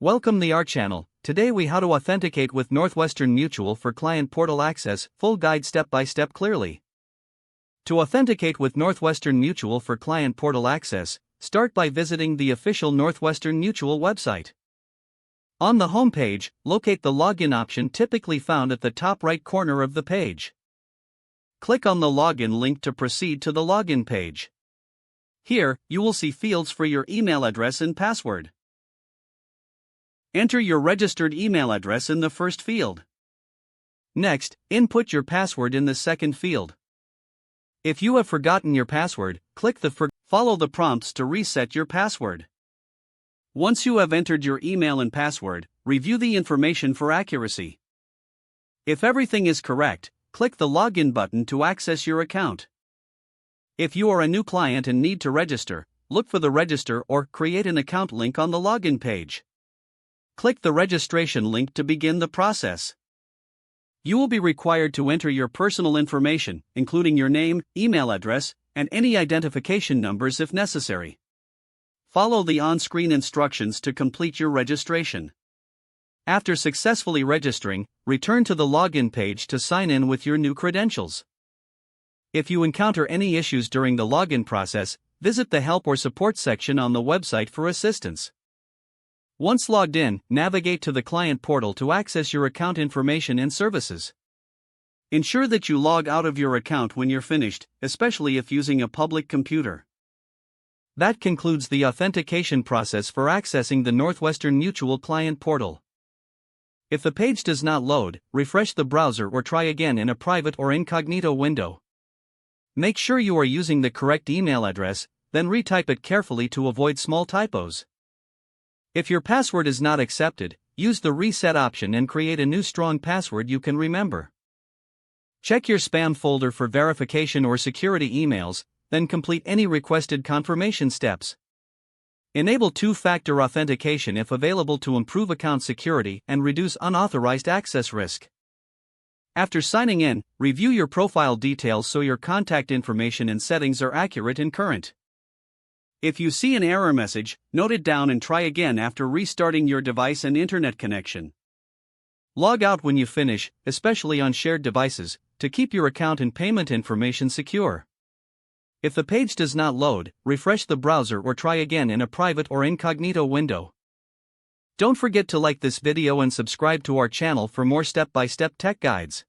Welcome to our channel. Today we how to authenticate with Northwestern Mutual for client portal access, full guide step by step clearly. To authenticate with Northwestern Mutual for client portal access, start by visiting the official Northwestern Mutual website. On the home page, locate the login option typically found at the top right corner of the page. Click on the login link to proceed to the login page. Here, you will see fields for your email address and password. Enter your registered email address in the first field. Next, input your password in the second field. If you have forgotten your password, click the follow the prompts to reset your password. Once you have entered your email and password, review the information for accuracy. If everything is correct, click the login button to access your account. If you are a new client and need to register, look for the register or create an account link on the login page. Click the registration link to begin the process. You will be required to enter your personal information, including your name, email address, and any identification numbers if necessary. Follow the on-screen instructions to complete your registration. After successfully registering, return to the login page to sign in with your new credentials. If you encounter any issues during the login process, visit the help or support section on the website for assistance. Once logged in, navigate to the client portal to access your account information and services. Ensure that you log out of your account when you're finished, especially if using a public computer. That concludes the authentication process for accessing the Northwestern Mutual client portal. If the page does not load, refresh the browser or try again in a private or incognito window. Make sure you are using the correct email address, then retype it carefully to avoid small typos. If your password is not accepted, use the reset option and create a new strong password you can remember. Check your spam folder for verification or security emails, then complete any requested confirmation steps. Enable two-factor authentication if available to improve account security and reduce unauthorized access risk. After signing in, review your profile details so your contact information and settings are accurate and current. If you see an error message, note it down and try again after restarting your device and internet connection. Log out when you finish, especially on shared devices, to keep your account and payment information secure. If the page does not load, refresh the browser or try again in a private or incognito window. Don't forget to like this video and subscribe to our channel for more step-by-step tech guides.